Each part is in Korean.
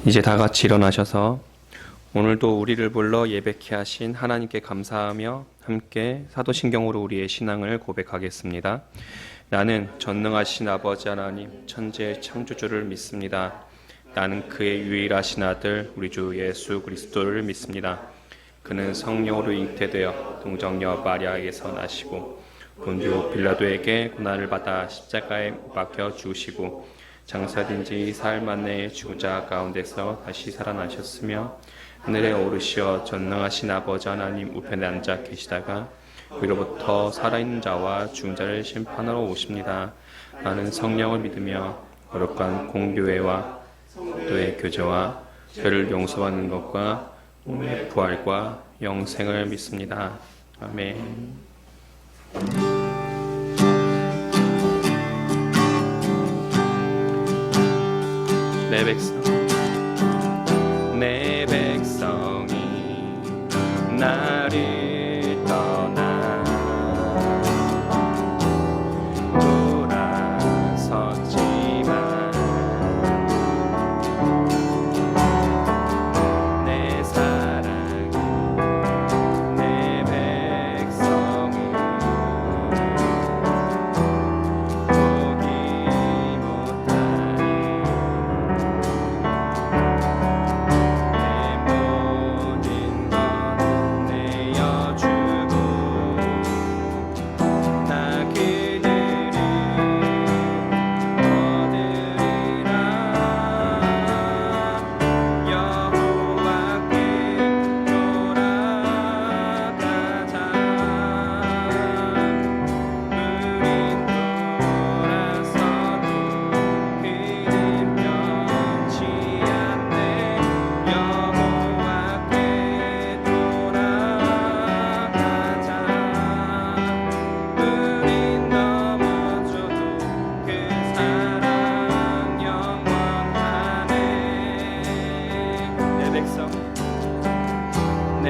이제 다 같이 일어나셔서 오늘도 우리를 불러 예배케 하신 하나님께 감사하며 함께 사도신경으로 우리의 신앙을 고백하겠습니다. 나는 전능하신 아버지 하나님 천지의 창조주를 믿습니다. 나는 그의 유일하신 아들 우리 주 예수 그리스도를 믿습니다. 그는 성령으로 잉태되어 동정녀 마리아에게서 나시고 본디오 빌라도에게 고난을 받아 십자가에 못 박혀 죽으시고 장사된 지 사흘 만에 죽은 가운데서 다시 살아나셨으며 하늘에 오르시어 전능하신 아버지 하나님 우편에 앉아 계시다가 위로부터 살아있는 자와 죽은 자를 심판하러 오십니다. 나는 성령을 믿으며 거룩한 공교회와 또의 교제와 죄를 용서받는 것과 몸의 부활과 영생을 믿습니다. 아멘. 내 백성이 나를 떠나 돌아섰지만 내 사랑 내 백성을 포기 못하리.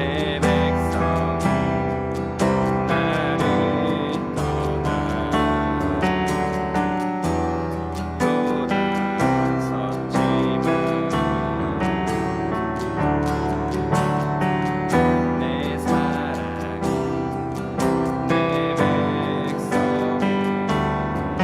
내 백성 나를 떠나 돌아섰지만 내 사랑 내 백성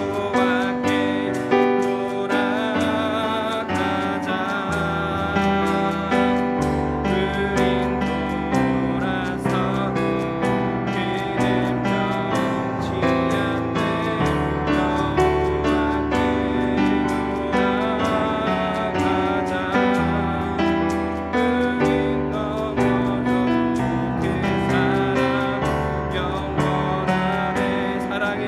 여호와께 돌아가자. 우린 돌아서도 그는 변치 않네. 여호와께 돌아가자. 우린 넘어져도 그 사랑 영원하네. 사랑이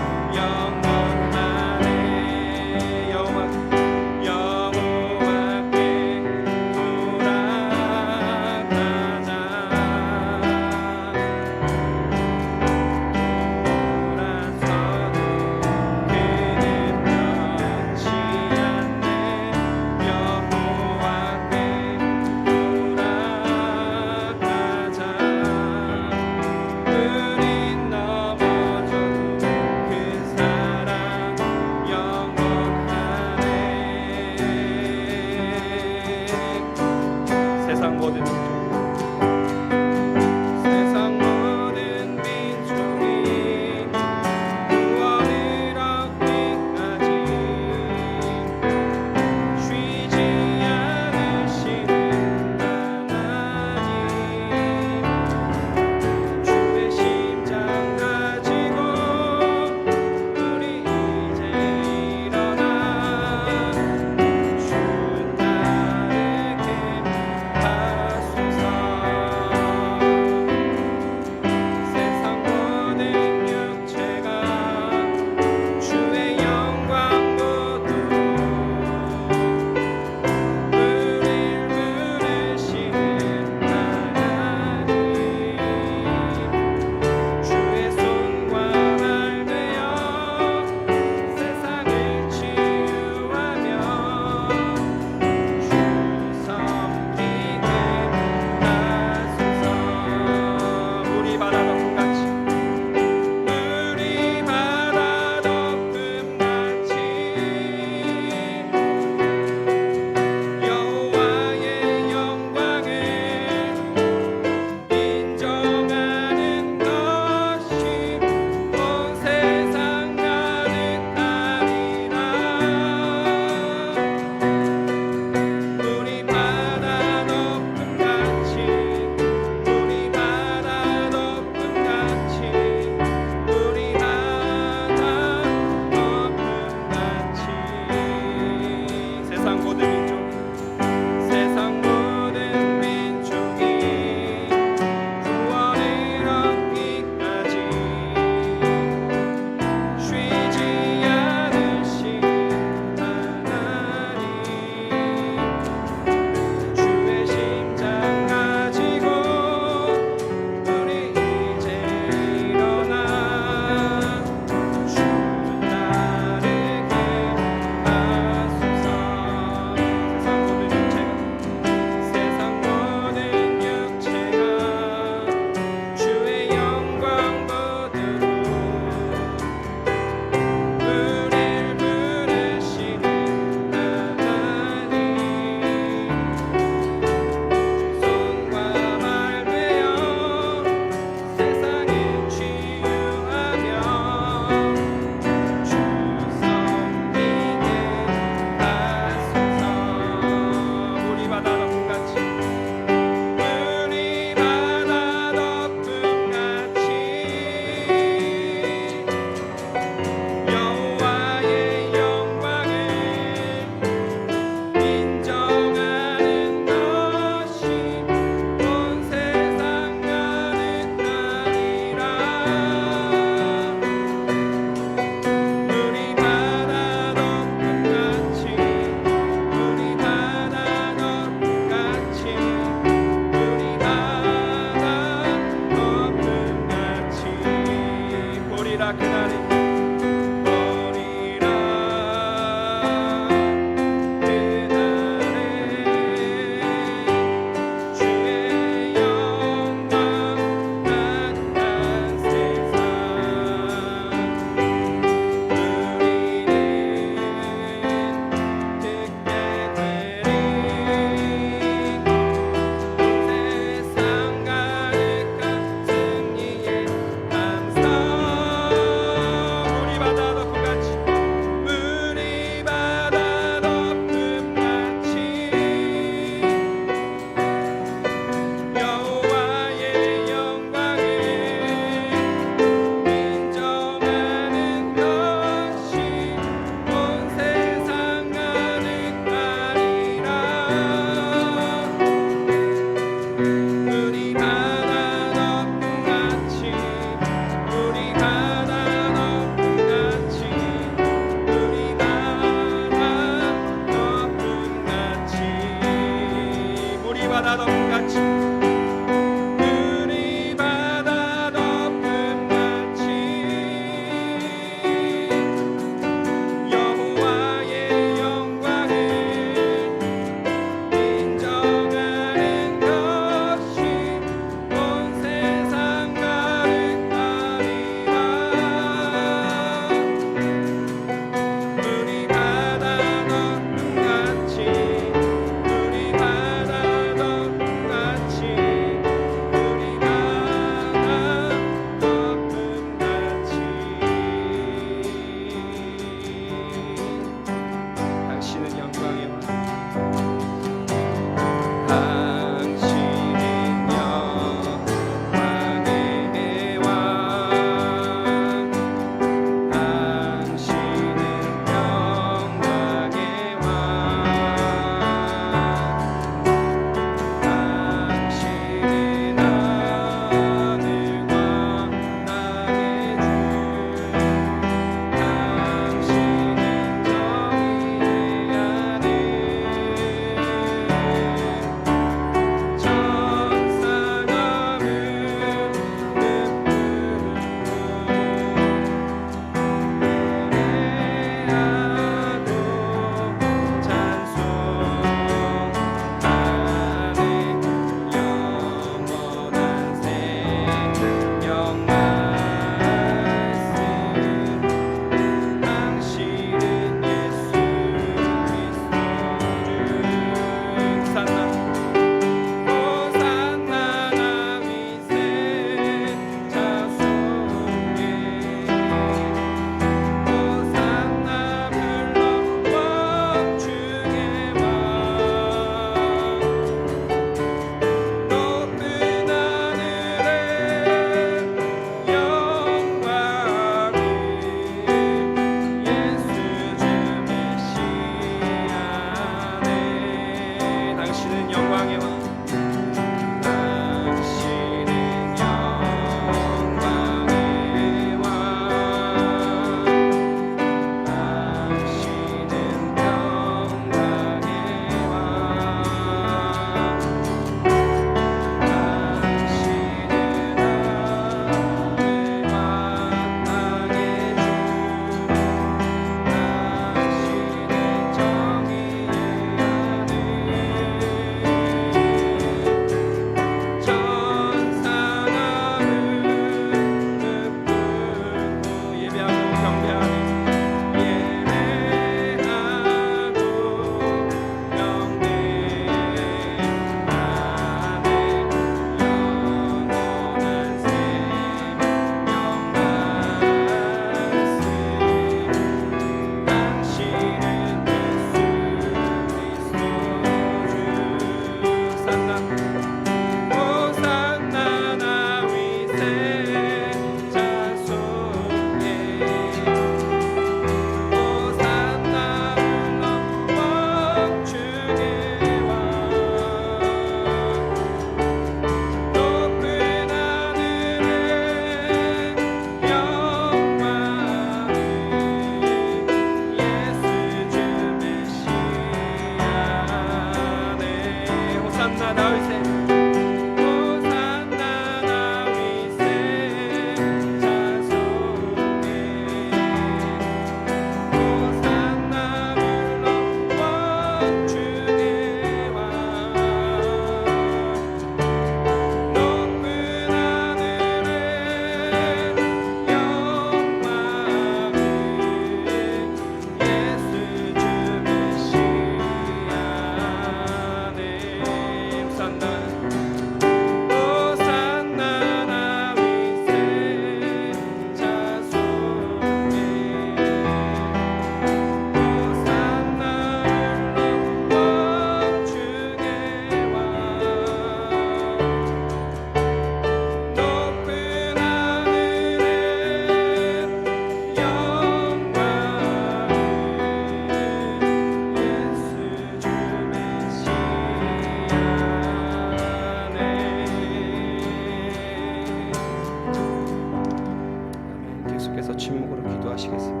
기도하시겠습니다.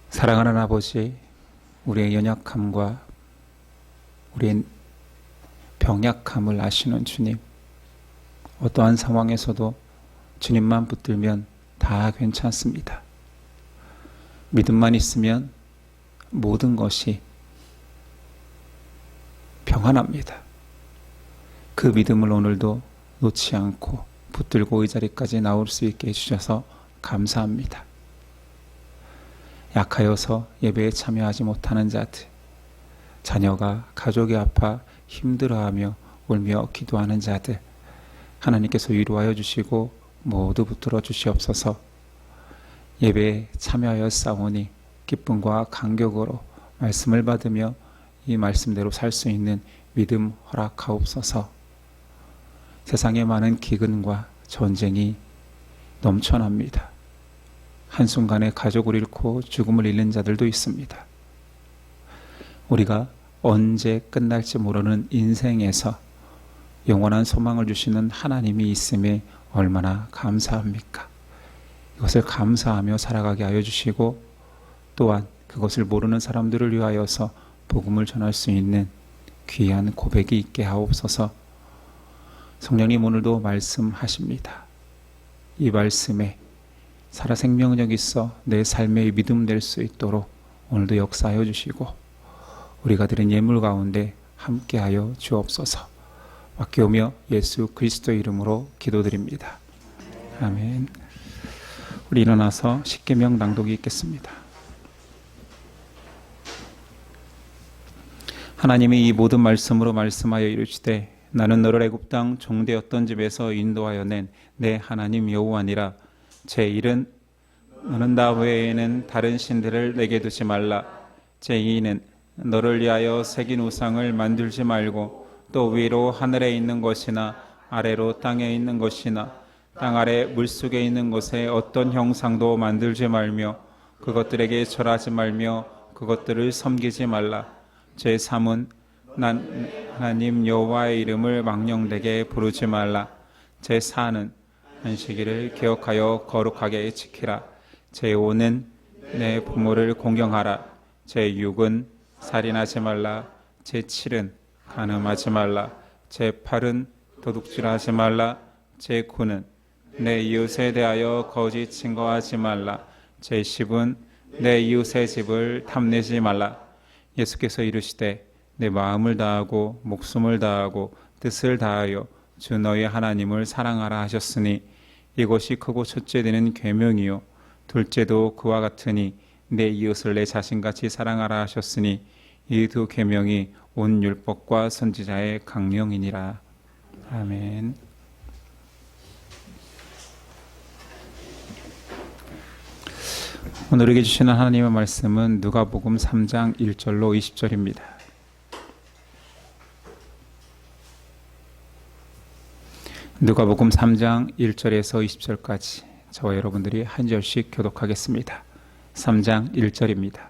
사랑하는 아버지, 우리의 연약함과 우리의 병약함을 아시는 주님, 어떠한 상황에서도 주님만 붙들면 다 괜찮습니다. 믿음만 있으면 모든 것이 평안합니다. 그 믿음을 오늘도 놓지 않고 붙들고 이 자리까지 나올 수 있게 해주셔서 감사합니다. 약하여서 예배에 참여하지 못하는 자들, 자녀가 가족이 아파 힘들어하며 울며 기도하는 자들, 하나님께서 위로하여 주시고 모두 붙들어 주시옵소서. 예배에 참여하여 싸우니 기쁨과 감격으로 말씀을 받으며 이 말씀대로 살 수 있는 믿음 허락하옵소서. 세상에 많은 기근과 전쟁이 넘쳐납니다. 한순간에 가족을 잃고 죽음을 잃는 자들도 있습니다. 우리가 언제 끝날지 모르는 인생에서 영원한 소망을 주시는 하나님이 있음에 얼마나 감사합니까? 이것을 감사하며 살아가게 하여 주시고, 또한 그것을 모르는 사람들을 위하여서 복음을 전할 수 있는 귀한 고백이 있게 하옵소서. 성령님 오늘도 말씀하십니다. 이 말씀에 살아 생명력 있어 내 삶의 믿음 될 수 있도록 오늘도 역사하여 주시고, 우리가 드린 예물 가운데 함께하여 주옵소서. 맡겨오며 예수 그리스도의 이름으로 기도드립니다. 아멘. 우리 일어나서 십계명 낭독이 있겠습니다. 하나님이 이 모든 말씀으로 말씀하여 이르시되, 나는 너를 애굽 땅 종되었던 집에서 인도하여 낸 내 하나님 여호와니라. 제1은 너는 나 외에는 다른 신들을 내게 두지 말라. 제2는 너를 위하여 새긴 우상을 만들지 말고, 또 위로 하늘에 있는 것이나 아래로 땅에 있는 것이나 땅 아래 물속에 있는 것에 어떤 형상도 만들지 말며 그것들에게 절하지 말며 그것들을 섬기지 말라. 제3은 난 하나님 여호와의 이름을 망령되게 부르지 말라. 제4는 안식일을 기억하여 거룩하게 지키라. 제5는 내 부모를 공경하라. 제6은 살인하지 말라. 제7은 간음하지 말라. 제8은 도둑질하지 말라. 제9는 내 이웃에 대하여 거짓 증거하지 말라. 제10은 내 이웃의 집을 탐내지 말라. 예수께서 이르시되, 내 마음을 다하고 목숨을 다하고 뜻을 다하여 주 너의 하나님을 사랑하라 하셨으니, 이것이 크고 첫째 되는 계명이요 둘째도 그와 같으니, 내 이웃을 내 자신같이 사랑하라 하셨으니, 이 두 계명이 온 율법과 선지자의 강령이니라. 아멘. 오늘에게 주시는 하나님의 말씀은 누가복음 3장 1절로 20절입니다. 누가복음 3장 1절에서 20절까지 저와 여러분들이 한 절씩 교독하겠습니다. 3장 1절입니다.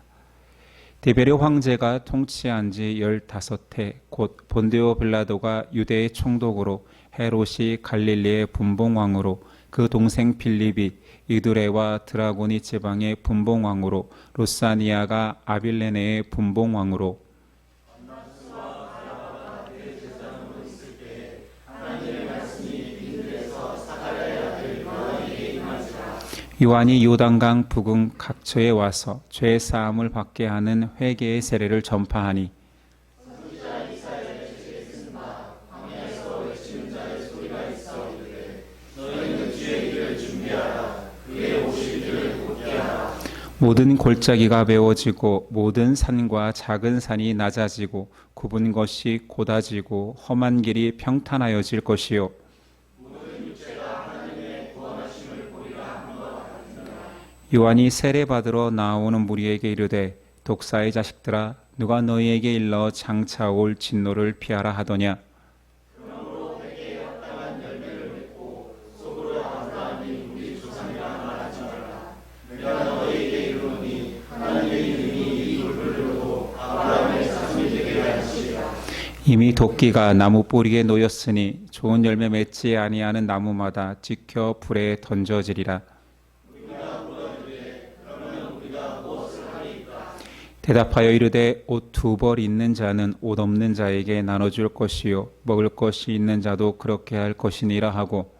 디베르 황제가 통치한 지 15해 곧 본디오 빌라도가 유대의 총독으로, 헤롯이 갈릴리의 분봉왕으로, 그 동생 빌립이 이두레와 드라고니 지방의 분봉왕으로, 루사니아가 아빌레네의 분봉왕으로, 요한이 요단강 부근 각처에 와서 죄 사함을 받게 하는 회개의 세례를 전파하니 모든 골짜기가 메워지고 모든 산과 작은 산이 낮아지고 굽은 것이 곧아지고 험한 길이 평탄하여질 것이요 요한이 세례받으러 나오는 무리에게 이르되 독사의 자식들아 누가 너희에게 일러 장차 올 진노를 피하라 하더냐 이미 도끼가 나무 뿌리에 놓였으니 좋은 열매 맺지 아니하는 나무마다 찍혀 불에 던져지리라. 대답하여 이르되 옷 두 벌 있는 자는 옷 없는 자에게 나눠줄 것이요 먹을 것이 있는 자도 그렇게 할 것이니라 하고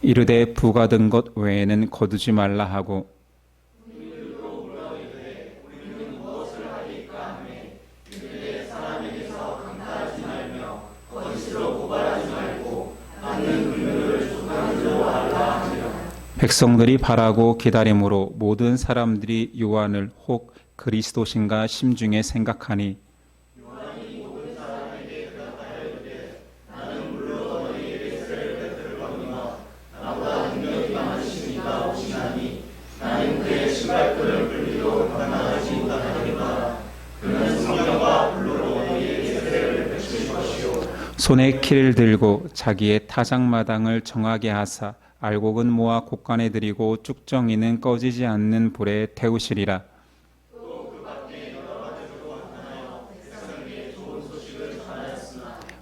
이르되 부가 든 것 외에는 거두지 말라 하고 백성들이 바라고 기다림으로 모든 사람들이 요한을 혹 그리스도신가 심중에 생각하니 손에 키를 들고 자기의 타작마당을 정하게 하사 알곡은 모아 곳간에 들이고 쭉정이는 꺼지지 않는 불에 태우시리라.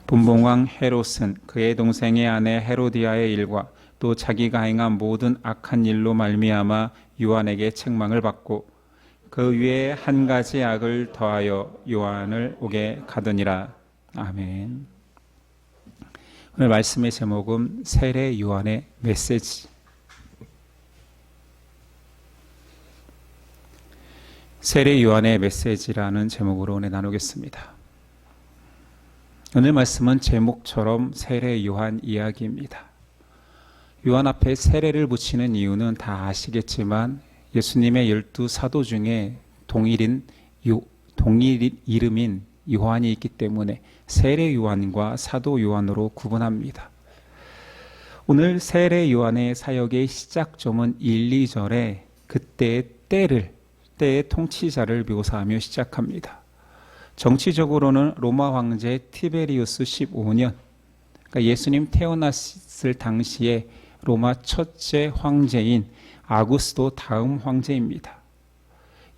분봉왕 헤롯은 그의 동생의 아내 헤로디아의 일과 또 자기가 행한 모든 악한 일로 말미암아 요한에게 책망을 받고 그 위에 한 가지 악을 더하여 요한을 오게 가더니라. 아멘. 오늘 말씀의 제목은 세례 요한의 메시지. 세례 요한의 메시지라는 제목으로 오늘 나누겠습니다. 오늘 말씀은 제목처럼 세례 요한 이야기입니다. 요한 앞에 세례를 붙이는 이유는 다 아시겠지만 예수님의 12 사도 중에 동일 이름인 요한이 있기 때문에 세례 요한과 사도 요한으로 구분합니다. 오늘 세례 요한의 사역의 시작점은 1, 2절에 그때의 때의 통치자를 묘사하며 시작합니다. 정치적으로는 로마 황제 티베리우스 15년, 그러니까 예수님 태어났을 당시에 로마 첫째 황제인 아구스도 다음 황제입니다.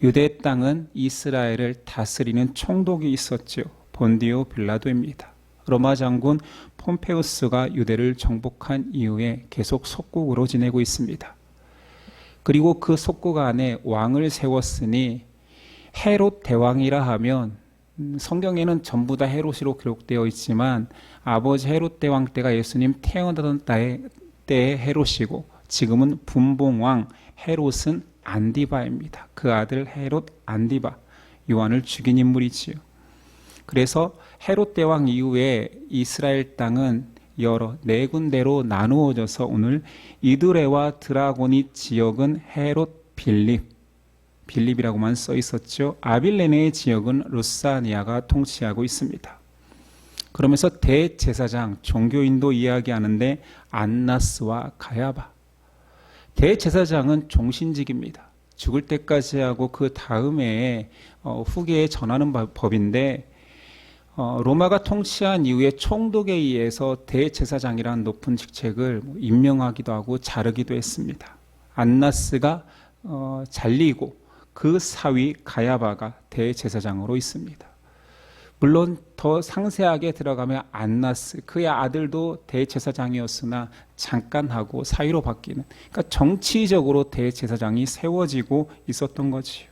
유대 땅은 이스라엘을 다스리는 총독이 있었죠. 본디오 빌라도입니다. 로마 장군 폼페우스가 유대를 정복한 이후에 계속 속국으로 지내고 있습니다. 그리고 그 속국 안에 왕을 세웠으니 헤롯 대왕이라 하면 성경에는 전부 다 헤롯으로 기록되어 있지만 아버지 헤롯 대왕 때가 예수님 태어나던 때의 헤롯이고 지금은 분봉왕 헤롯은 안디바입니다. 그 아들 헤롯 안디바, 요한을 죽인 인물이지요. 그래서 헤롯 대왕 이후에 이스라엘 땅은 여러 네 군데로 나누어져서 오늘 이두레와 드라고니 지역은 헤롯 빌립이라고만 써 있었죠. 아빌레네의 지역은 루사니아가 통치하고 있습니다. 그러면서 대제사장, 종교인도 이야기하는데 안나스와 가야바. 대제사장은 종신직입니다. 죽을 때까지 하고 그 다음에 후계에 전하는 법인데 로마가 통치한 이후에 총독에 의해서 대제사장이라는 높은 직책을 임명하기도 하고 자르기도 했습니다. 안나스가 잘리고 그 사위 가야바가 대제사장으로 있습니다. 물론 더 상세하게 들어가면 안나스, 그의 아들도 대제사장이었으나 잠깐 하고 사위로 바뀌는, 그러니까 정치적으로 대제사장이 세워지고 있었던 거지요.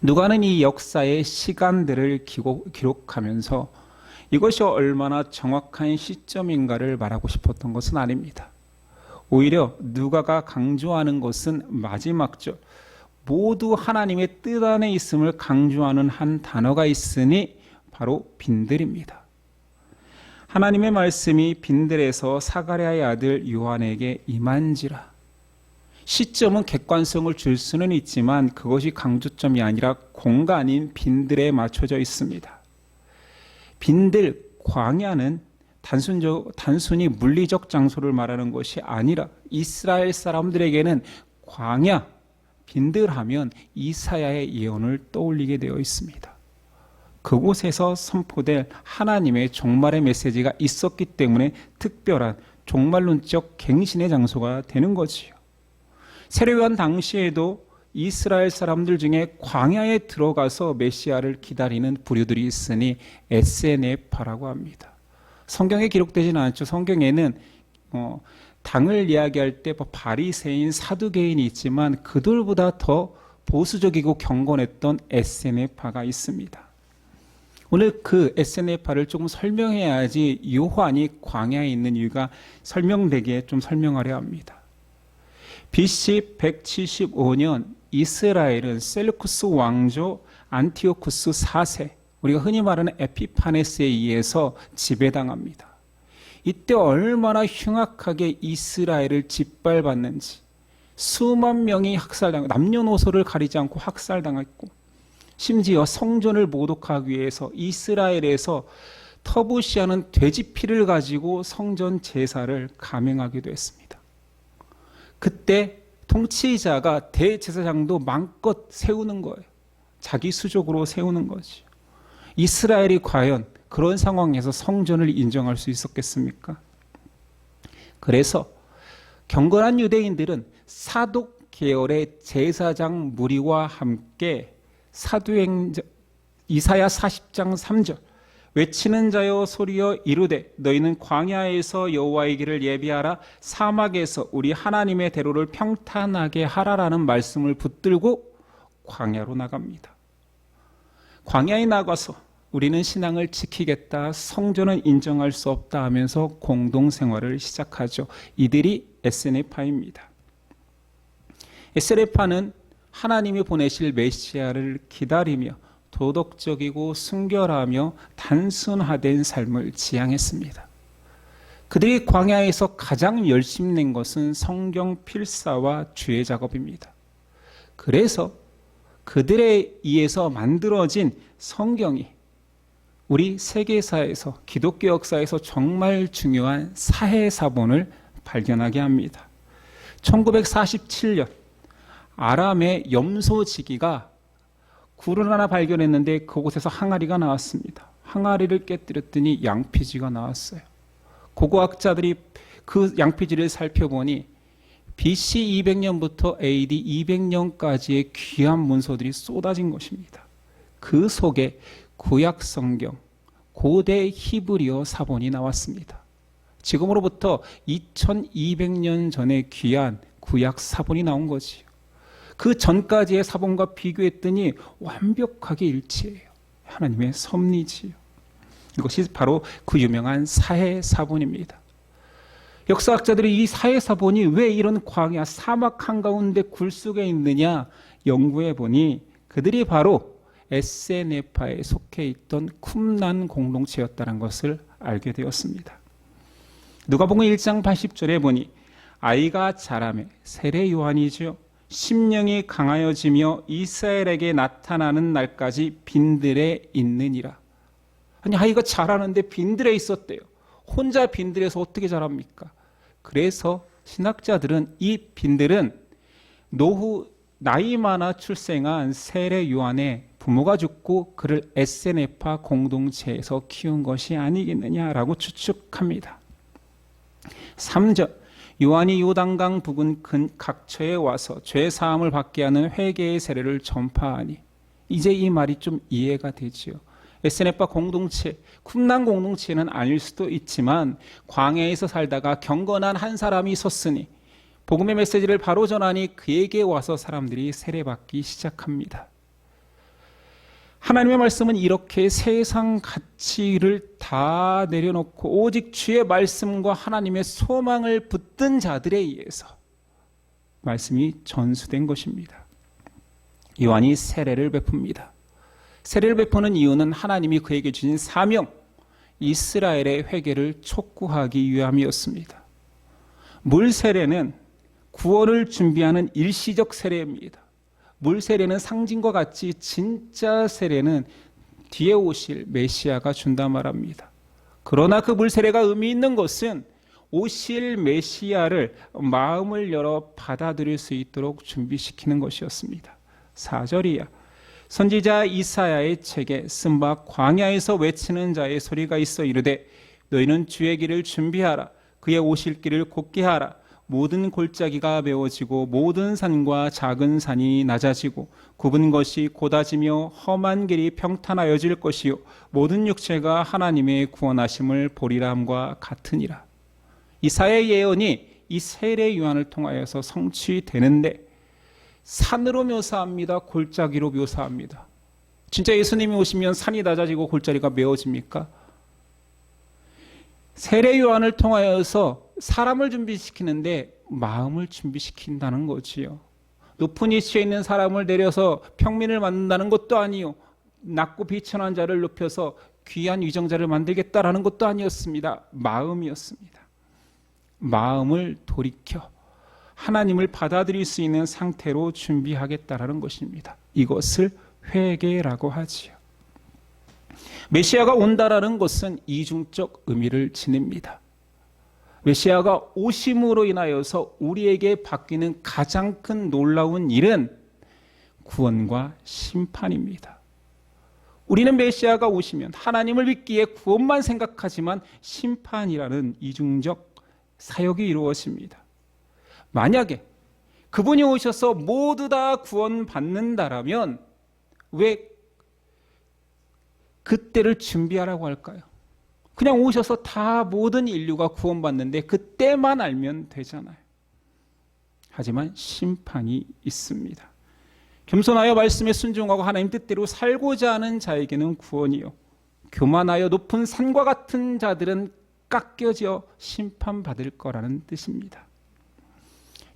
누가는 이 역사의 시간들을 기록하면서 이것이 얼마나 정확한 시점인가를 말하고 싶었던 것은 아닙니다. 오히려 누가가 강조하는 것은 마지막 절, 모두 하나님의 뜻 안에 있음을 강조하는 한 단어가 있으니 바로 빈들입니다. 하나님의 말씀이 빈들에서 사가랴의 아들 요한에게 임한지라. 시점은 객관성을 줄 수는 있지만 그것이 강조점이 아니라 공간인 빈들에 맞춰져 있습니다. 빈들, 광야는 단순히 물리적 장소를 말하는 것이 아니라 이스라엘 사람들에게는 광야, 빈들하면 이사야의 예언을 떠올리게 되어 있습니다. 그곳에서 선포될 하나님의 종말의 메시지가 있었기 때문에 특별한 종말론적 갱신의 장소가 되는 거지요. 세례요한 당시에도 이스라엘 사람들 중에 광야에 들어가서 메시아를 기다리는 부류들이 있으니 에세네파라고 합니다. 성경에 기록되지는 않죠. 성경에는 당을 이야기할 때 바리새인, 사두개인이 있지만 그들보다 더 보수적이고 경건했던 에세네파가 있습니다. 오늘 그 에세네파를 조금 설명해야지 요한이 광야에 있는 이유가 설명되게 좀 설명하려 합니다. BC 175년 이스라엘은 셀루쿠스 왕조 안티오쿠스 4세, 우리가 흔히 말하는 에피파네스에 의해서 지배당합니다. 이때 얼마나 흉악하게 이스라엘을 짓밟았는지, 수만 명이 학살당하고 남녀노소를 가리지 않고 학살당했고, 심지어 성전을 모독하기 위해서 이스라엘에서 터부시하는 돼지 피를 가지고 성전 제사를 감행하기도 했습니다. 그때 통치자가 대제사장도 마음껏 세우는 거예요. 자기 수족으로 세우는 거죠. 이스라엘이 과연 그런 상황에서 성전을 인정할 수 있었겠습니까? 그래서 경건한 유대인들은 사독 계열의 제사장 무리와 함께 이사야 40장 3절 외치는 자여 소리여 이르되 너희는 광야에서 여호와의 길을 예비하라 사막에서 우리 하나님의 대로를 평탄하게 하라라는 말씀을 붙들고 광야로 나갑니다. 광야에 나가서 우리는 신앙을 지키겠다, 성전은 인정할 수 없다 하면서 공동생활을 시작하죠. 이들이 에세네파입니다. 에세네파는 하나님이 보내실 메시아를 기다리며 도덕적이고 순결하며 단순화된 삶을 지향했습니다. 그들이 광야에서 가장 열심히 낸 것은 성경 필사와 주의 작업입니다. 그래서 그들에 의해서 만들어진 성경이 우리 세계사에서 기독교 역사에서 정말 중요한 사해사본을 발견하게 합니다. 1947년 아람의 염소지기가 굴을 하나 발견했는데 그곳에서 항아리가 나왔습니다. 항아리를 깨뜨렸더니 양피지가 나왔어요. 고고학자들이 그 양피지를 살펴보니 BC 200년부터 AD 200년까지의 귀한 문서들이 쏟아진 것입니다. 그 속에 구약 성경, 고대 히브리어 사본이 나왔습니다. 지금으로부터 2200년 전에 귀한 구약 사본이 나온 거지요. 그 전까지의 사본과 비교했더니 완벽하게 일치해요. 하나님의 섭리지요. 이것이 바로 그 유명한 사해사본입니다. 역사학자들이 이 사해사본이 왜 이런 광야 사막 한가운데 굴 속에 있느냐 연구해 보니 그들이 바로 에세네파에 속해 있던 쿰난 공동체였다는 것을 알게 되었습니다. 누가복음 1장 80절에 보니 아이가 자라매 세례 요한이죠. 심령이 강하여지며 이스라엘에게 나타나는 날까지 빈들에 있느니라. 아니 아이가 자라는데 빈들에 있었대요. 혼자 빈들에서 어떻게 자랍니까? 그래서 신학자들은 이 빈들은 노후 나이 많아 출생한 세례 요한의 부모가 죽고 그를 에세네파 공동체에서 키운 것이 아니겠느냐라고 추측합니다. 3절 요한이 요단강 부근 각처에 와서 죄 사함을 받게 하는 회개의 세례를 전파하니 이제 이 말이 좀 이해가 되지요. 에세네파 공동체, 쿰난 공동체는 아닐 수도 있지만 광야에서 살다가 경건한 한 사람이 있었으니 복음의 메시지를 바로 전하니 그에게 와서 사람들이 세례받기 시작합니다. 하나님의 말씀은 이렇게 세상 가치를 다 내려놓고 오직 주의 말씀과 하나님의 소망을 붙든 자들에 의해서 말씀이 전수된 것입니다. 요한이 세례를 베풉니다. 세례를 베푸는 이유는 하나님이 그에게 주신 사명, 이스라엘의 회개를 촉구하기 위함이었습니다. 물 세례는 구원을 준비하는 일시적 세례입니다. 물 세례는 상징과 같이 진짜 세례는 뒤에 오실 메시아가 준다 말합니다. 그러나 그 물 세례가 의미 있는 것은 오실 메시아를 마음을 열어 받아들일 수 있도록 준비시키는 것이었습니다. 4절이야. 선지자 이사야의 책에 쓴 바 광야에서 외치는 자의 소리가 있어 이르되 너희는 주의 길을 준비하라. 그의 오실 길을 곧게 하라. 모든 골짜기가 메워지고 모든 산과 작은 산이 낮아지고 굽은 것이 곧아지며 험한 길이 평탄하여질 것이요 모든 육체가 하나님의 구원하심을 보리라 함과 같으니라. 이사야의 예언이 이 세례 요한을 통하여서 성취되는데 산으로 묘사합니다. 골짜기로 묘사합니다. 진짜 예수님이 오시면 산이 낮아지고 골짜기가 메워집니까? 세례 요한을 통하여서 사람을 준비시키는데 마음을 준비시킨다는 거지요. 높은 위치에 있는 사람을 내려서 평민을 만든다는 것도 아니요. 낮고 비천한 자를 높여서 귀한 위정자를 만들겠다라는 것도 아니었습니다. 마음이었습니다. 마음을 돌이켜 하나님을 받아들일 수 있는 상태로 준비하겠다라는 것입니다. 이것을 회개라고 하지요. 메시아가 온다라는 것은 이중적 의미를 지닙니다. 메시아가 오심으로 인하여서 우리에게 바뀌는 가장 큰 놀라운 일은 구원과 심판입니다. 우리는 메시아가 오시면 하나님을 믿기에 구원만 생각하지만 심판이라는 이중적 사역이 이루어집니다. 만약에 그분이 오셔서 모두 다 구원받는다라면 왜 그때를 준비하라고 할까요? 그냥 오셔서 다 모든 인류가 구원받는데 그때만 알면 되잖아요. 하지만 심판이 있습니다. 겸손하여 말씀에 순종하고 하나님 뜻대로 살고자 하는 자에게는 구원이요, 교만하여 높은 산과 같은 자들은 깎여져 심판받을 거라는 뜻입니다.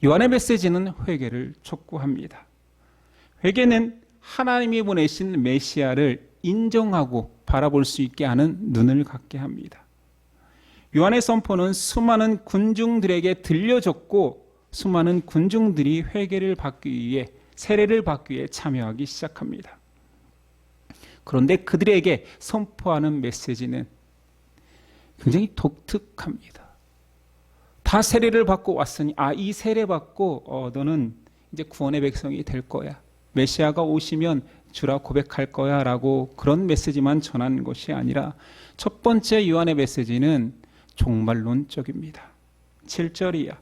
요한의 메시지는 회개를 촉구합니다. 회개는 하나님이 보내신 메시아를 인정하고 바라볼 수 있게 하는 눈을 갖게 합니다. 요한의 선포는 수많은 군중들에게 들려졌고 수많은 군중들이 회개를 받기 위해 세례를 받기 위해 참여하기 시작합니다. 그런데 그들에게 선포하는 메시지는 굉장히 독특합니다. 다 세례를 받고 왔으니 이 세례 받고 너는 이제 구원의 백성이 될 거야. 메시아가 오시면 주라 고백할 거야 라고 그런 메시지만 전한 것이 아니라 첫 번째 요한의 메시지는 종말론적입니다. 7절이야.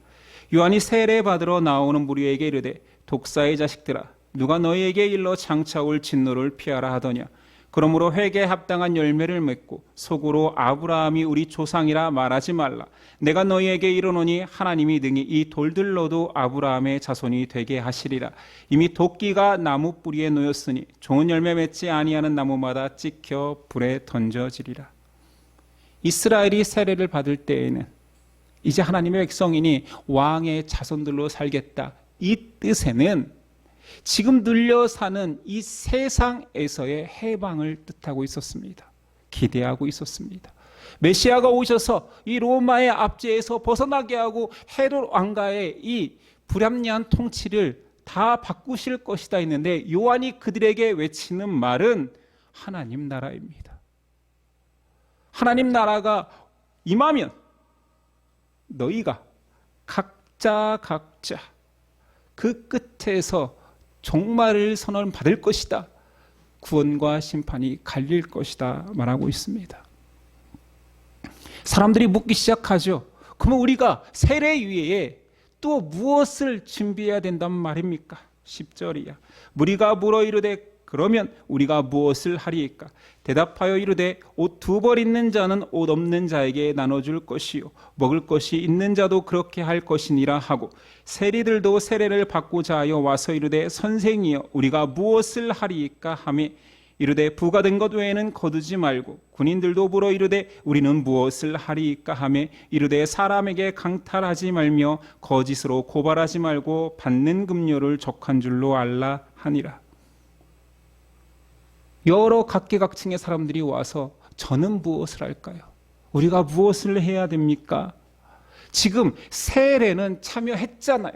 요한이 세례 받으러 나오는 무리에게 이르되 독사의 자식들아 누가 너희에게 일러 장차 올 진노를 피하라 하더냐. 그러므로 회개에 합당한 열매를 맺고 속으로 아브라함이 우리 조상이라 말하지 말라. 내가 너희에게 이르노니 하나님이 능히 이 돌들로도 아브라함의 자손이 되게 하시리라. 이미 도끼가 나무 뿌리에 놓였으니 좋은 열매 맺지 아니하는 나무마다 찍혀 불에 던져지리라. 이스라엘이 세례를 받을 때에는 이제 하나님의 백성이니 왕의 자손들로 살겠다. 이 뜻에는 지금 눌려 사는 이 세상에서의 해방을 뜻하고 있었습니다. 기대하고 있었습니다. 메시아가 오셔서 이 로마의 압제에서 벗어나게 하고 헤롯 왕가의 이 불합리한 통치를 다 바꾸실 것이다 했는데 요한이 그들에게 외치는 말은 하나님 나라입니다. 하나님 나라가 임하면 너희가 각자 그 끝에서 종말을 선언받을 것이다. 구원과 심판이 갈릴 것이다 말하고 있습니다. 사람들이 묻기 시작하죠. 그러면 우리가 세례 이외에 또 무엇을 준비해야 된단 말입니까? 10절이야. 무리가 물어 이르되 그러면 우리가 무엇을 하리이까? 대답하여 이르되 옷 2벌 있는 자는 옷 없는 자에게 나눠줄 것이요 먹을 것이 있는 자도 그렇게 할 것이니라 하고 세리들도 세례를 받고자 하여 와서 이르되 선생이여 우리가 무엇을 하리이까 하매 이르되 부가 된 것 외에는 거두지 말고 군인들도 물어 이르되 우리는 무엇을 하리이까 하며 이르되 사람에게 강탈하지 말며 거짓으로 고발하지 말고 받는 급료를 족한 줄로 알라 하니라. 여러 각계각층의 사람들이 와서 저는 무엇을 할까요? 우리가 무엇을 해야 됩니까? 지금 세례는 참여했잖아요.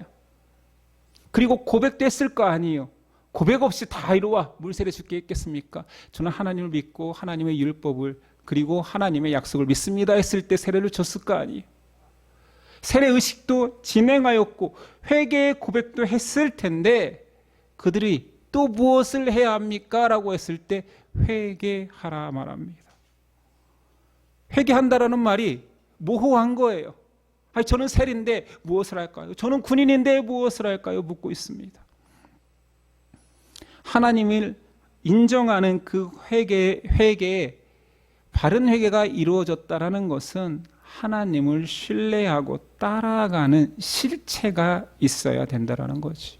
그리고 고백도 했을 거 아니에요. 고백 없이 다 이루와 물세례 줄게 했겠습니까? 저는 하나님을 믿고 하나님의 율법을 그리고 하나님의 약속을 믿습니다 했을 때 세례를 줬을 거 아니에요. 세례 의식도 진행하였고 회개의 고백도 했을 텐데 그들이 또 무엇을 해야 합니까? 라고 했을 때 회개하라 말합니다. 회개한다라는 말이 모호한 거예요. 아니, 저는 세리인데 무엇을 할까요? 저는 군인인데 무엇을 할까요? 묻고 있습니다. 하나님을 인정하는 그 회개에 바른 회개가 이루어졌다라는 것은 하나님을 신뢰하고 따라가는 실체가 있어야 된다라는 거지.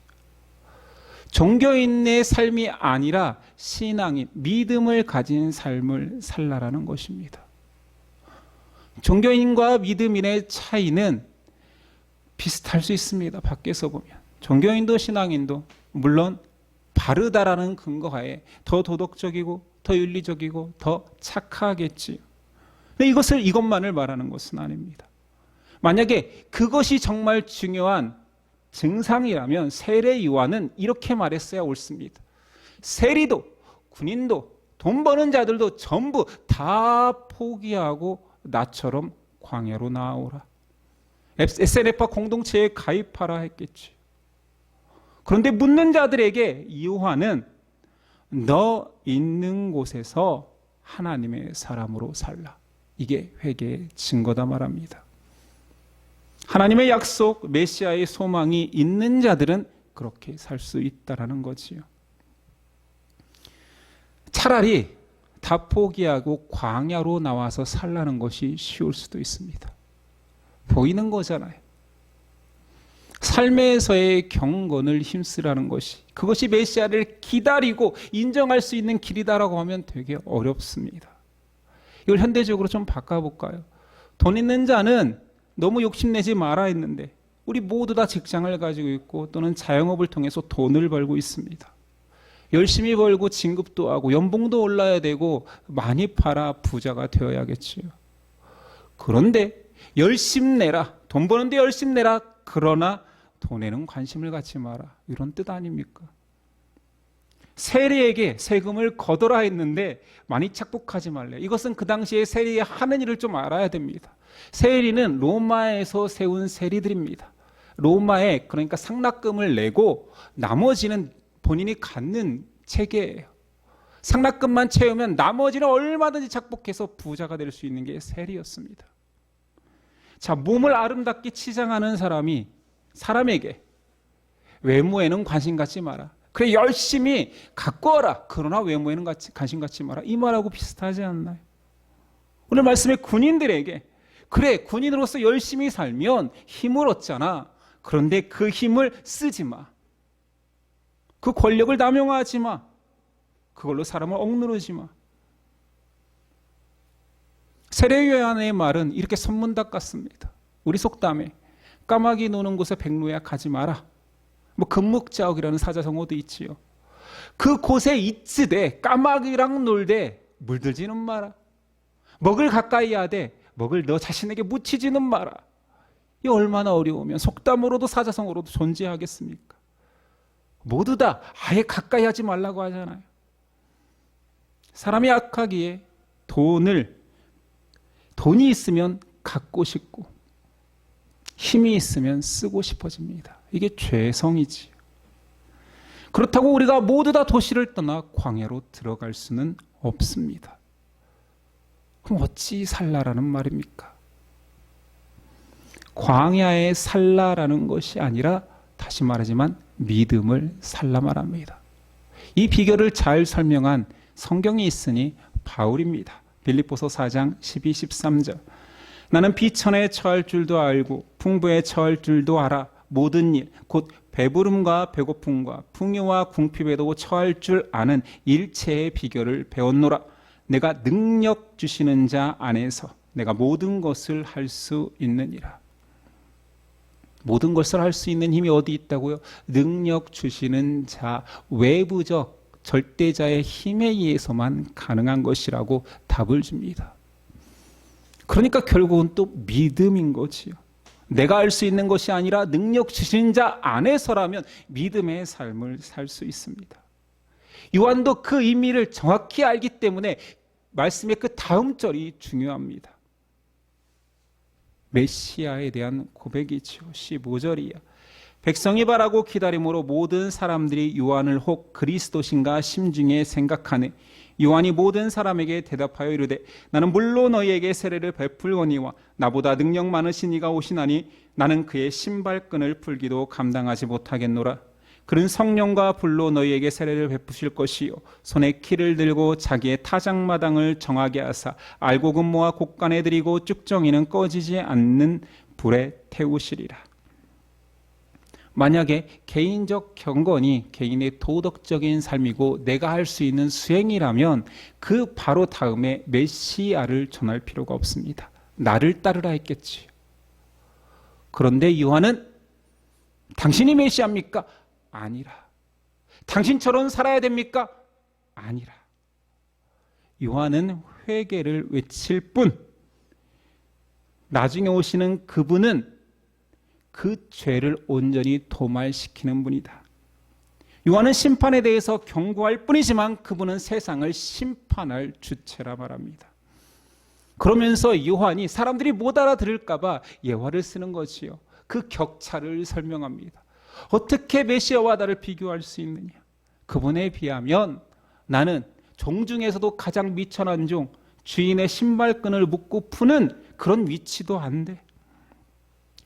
종교인의 삶이 아니라 신앙인, 믿음을 가진 삶을 살라라는 것입니다. 종교인과 믿음인의 차이는 비슷할 수 있습니다. 밖에서 보면. 종교인도 신앙인도 물론 바르다라는 근거하에 더 도덕적이고 더 윤리적이고 더 착하겠지요. 근데 이것만을 말하는 것은 아닙니다. 만약에 그것이 정말 중요한 증상이라면 세례 요한은 이렇게 말했어야 옳습니다. 세리도 군인도 돈 버는 자들도 전부 다 포기하고 나처럼 광야로 나아오라. SNF파 공동체에 가입하라 했겠지. 그런데 묻는 자들에게 요한은 너 있는 곳에서 하나님의 사람으로 살라. 이게 회개의 증거다 말합니다. 하나님의 약속, 메시아의 소망이 있는 자들은 그렇게 살 수 있다라는 거지요. 차라리 다 포기하고 광야로 나와서 살라는 것이 쉬울 수도 있습니다. 보이는 거잖아요. 삶에서의 경건을 힘쓰라는 것이, 그것이 메시아를 기다리고 인정할 수 있는 길이다라고 하면 되게 어렵습니다. 이걸 현대적으로 좀 바꿔볼까요? 돈 있는 자는 너무 욕심내지 마라 했는데 우리 모두 다 직장을 가지고 있고 또는 자영업을 통해서 돈을 벌고 있습니다. 열심히 벌고 진급도 하고 연봉도 올라야 되고 많이 팔아 부자가 되어야겠지요. 그런데 열심 내라, 돈 버는데 열심 내라, 그러나 돈에는 관심을 갖지 마라, 이런 뜻 아닙니까? 세리에게 세금을 거둬라 했는데 많이 착복하지 말래. 이것은 그 당시에 세리의 하는 일을 좀 알아야 됩니다. 세리는 로마에서 세운 세리들입니다. 로마에 그러니까 상납금을 내고 나머지는 본인이 갖는 체계예요. 상납금만 채우면 나머지는 얼마든지 착복해서 부자가 될 수 있는 게 세리였습니다. 자, 몸을 아름답게 치장하는 사람에게 외모에는 관심 갖지 마라. 그래, 열심히 갖고 와라. 그러나 외모에는 관심 갖지 마라. 이 말하고 비슷하지 않나요? 오늘 말씀의 군인들에게 그래, 군인으로서 열심히 살면 힘을 얻잖아. 그런데 그 힘을 쓰지 마. 그 권력을 남용하지 마. 그걸로 사람을 억누르지 마. 세례 요한의 말은 이렇게 선문답 같습니다. 우리 속담에 까마귀 노는 곳에 백로야 가지 마라. 뭐 금묵자옥이라는 사자성어도 있지요. 그 곳에 있으되 까마귀랑 놀되 물들지는 마라. 먹을 가까이 하되 먹을 너 자신에게 묻히지는 마라. 이 얼마나 어려우면 속담으로도 사자성어로도 존재하겠습니까? 모두 다 아예 가까이 하지 말라고 하잖아요. 사람이 악하기에 돈이 있으면 갖고 싶고 힘이 있으면 쓰고 싶어집니다. 이게 죄성이지요. 그렇다고 우리가 모두 다 도시를 떠나 광야로 들어갈 수는 없습니다. 그럼 어찌 살라라는 말입니까? 광야에 살라라는 것이 아니라 다시 말하지만 믿음을 살라 말합니다. 이 비결을 잘 설명한 성경이 있으니 바울입니다. 빌립보서 4장 12, 13절. 나는 비천에 처할 줄도 알고 풍부에 처할 줄도 알아. 모든 일, 곧 배부름과 배고픔과 풍요와 궁핍에도 처할 줄 아는 일체의 비결을 배웠노라. 내가 능력 주시는 자 안에서 내가 모든 것을 할 수 있느니라. 모든 것을 할 수 있는 힘이 어디 있다고요? 능력 주시는 자, 외부적 절대자의 힘에 의해서만 가능한 것이라고 답을 줍니다. 그러니까 결국은 또 믿음인 거지요. 내가 할 수 있는 것이 아니라 능력 주신 자 안에서라면 믿음의 삶을 살 수 있습니다. 요한도 그 의미를 정확히 알기 때문에 말씀의 그 다음 절이 중요합니다. 메시아에 대한 고백이죠. 15절이야. 백성이 바라고 기다림으로 모든 사람들이 요한을 혹 그리스도신가 심중에 생각하네. 요한이 모든 사람에게 대답하여 이르되 나는 물로 너희에게 세례를 베풀거니와 나보다 능력 많으신 이가 오시나니 나는 그의 신발끈을 풀기도 감당하지 못하겠노라. 그는 성령과 불로 너희에게 세례를 베푸실 것이요 손에 키를 들고 자기의 타작마당을 정하게 하사 알고 근모와 곡간에 들이고 쭉정이는 꺼지지 않는 불에 태우시리라. 만약에 개인적 경건이 개인의 도덕적인 삶이고 내가 할 수 있는 수행이라면 그 바로 다음에 메시아를 전할 필요가 없습니다. 나를 따르라 했겠지요. 그런데 요한은 당신이 메시아입니까? 아니라. 당신처럼 살아야 됩니까? 아니라. 요한은 회개를 외칠 뿐 나중에 오시는 그분은 그 죄를 온전히 도말시키는 분이다. 요한은 심판에 대해서 경고할 뿐이지만 그분은 세상을 심판할 주체라 말합니다. 그러면서 요한이 사람들이 못 알아들을까 봐 예화를 쓰는 거지요. 그 격차를 설명합니다. 어떻게 메시아와 나를 비교할 수 있느냐? 그분에 비하면 나는 종 중에서도 가장 미천한 종, 주인의 신발끈을 묶고 푸는 그런 위치도 안 돼.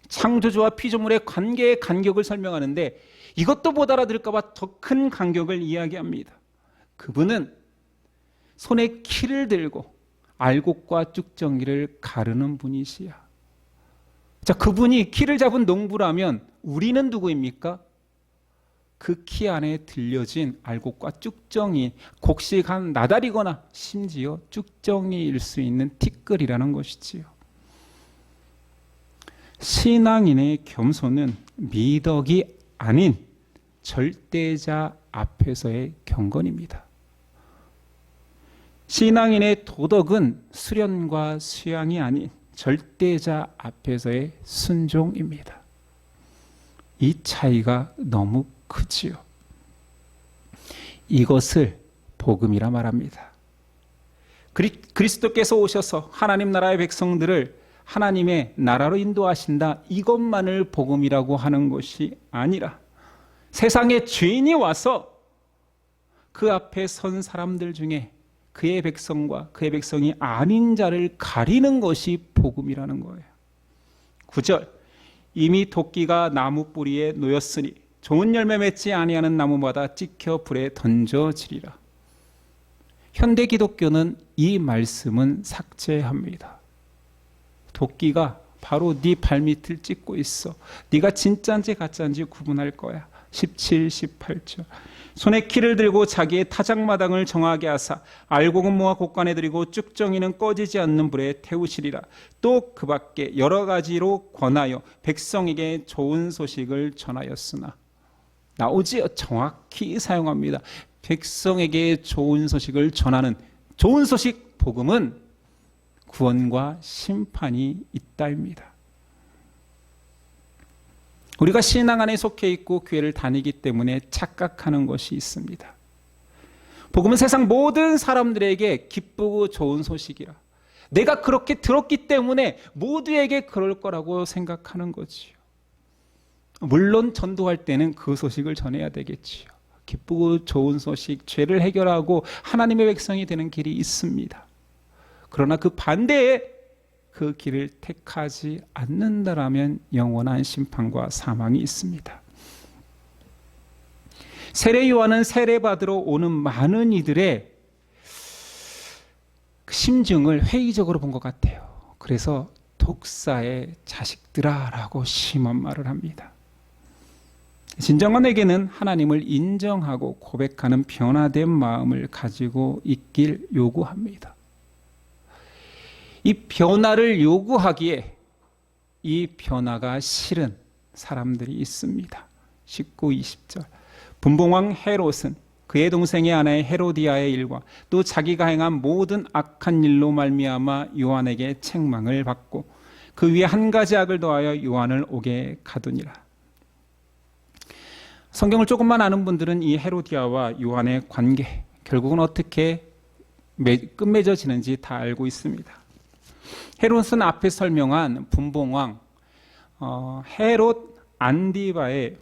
창조주와 피조물의 관계의 간격을 설명하는데 이것도 못 알아들을까 봐 더 큰 간격을 이야기합니다. 그분은 손에 키를 들고 알곡과 쭉정이를 가르는 분이시야. 자, 그분이 키를 잡은 농부라면 우리는 누구입니까? 그 키 안에 들려진 알곡과 쭉정이 곡식한 나달이거나 심지어 쭉정이일 수 있는 티끌이라는 것이지요. 신앙인의 겸손은 미덕이 아닌 절대자 앞에서의 경건입니다. 신앙인의 도덕은 수련과 수양이 아닌 절대자 앞에서의 순종입니다. 이 차이가 너무 크지요. 이것을 복음이라 말합니다. 그리스도께서 오셔서 하나님 나라의 백성들을 하나님의 나라로 인도하신다. 이것만을 복음이라고 하는 것이 아니라 세상에 죄인이 와서 그 앞에 선 사람들 중에 그의 백성과 그의 백성이 아닌 자를 가리는 것이 복음이라는 거예요. 9절 이미 도끼가 나무 뿌리에 놓였으니 좋은 열매 맺지 아니하는 나무마다 찍혀 불에 던져지리라. 현대 기독교는 이 말씀은 삭제합니다. 도끼가 바로 네 발밑을 찍고 있어. 네가 진짜인지 가짜인지 구분할 거야. 17, 18절 손에 키를 들고 자기의 타작마당을 정하게 하사 알곡은 모아 곡간에 들이고 쭉정이는 꺼지지 않는 불에 태우시리라. 또 그 밖에 여러 가지로 권하여 백성에게 좋은 소식을 전하였으나 나오지요. 정확히 사용합니다. 백성에게 좋은 소식을 전하는 좋은 소식 복음은 구원과 심판이 있다입니다. 우리가 신앙 안에 속해 있고 교회를 다니기 때문에 착각하는 것이 있습니다. 복음은 세상 모든 사람들에게 기쁘고 좋은 소식이라. 내가 그렇게 들었기 때문에 모두에게 그럴 거라고 생각하는 거지요. 물론 전도할 때는 그 소식을 전해야 되겠지요. 기쁘고 좋은 소식, 죄를 해결하고 하나님의 백성이 되는 길이 있습니다. 그러나 그 반대에 그 길을 택하지 않는다라면 영원한 심판과 사망이 있습니다. 세례 요한은 세례받으러 오는 많은 이들의 심증을 회의적으로 본 것 같아요. 그래서 독사의 자식들아 라고 심한 말을 합니다. 진정한 회개는 하나님을 인정하고 고백하는 변화된 마음을 가지고 있길 요구합니다. 이 변화를 요구하기에 이 변화가 싫은 사람들이 있습니다. 19, 20절. 분봉왕 헤롯은 그의 동생의 아내 헤로디아의 일과 또 자기가 행한 모든 악한 일로 말미암아 요한에게 책망을 받고 그 위에 한 가지 악을 더하여 요한을 옥에 가두니라. 성경을 조금만 아는 분들은 이 헤로디아와 요한의 관계, 결국은 어떻게 끝맺어지는지 다 알고 있습니다. 헤롯은 앞에 설명한 분봉왕 헤롯 안디바의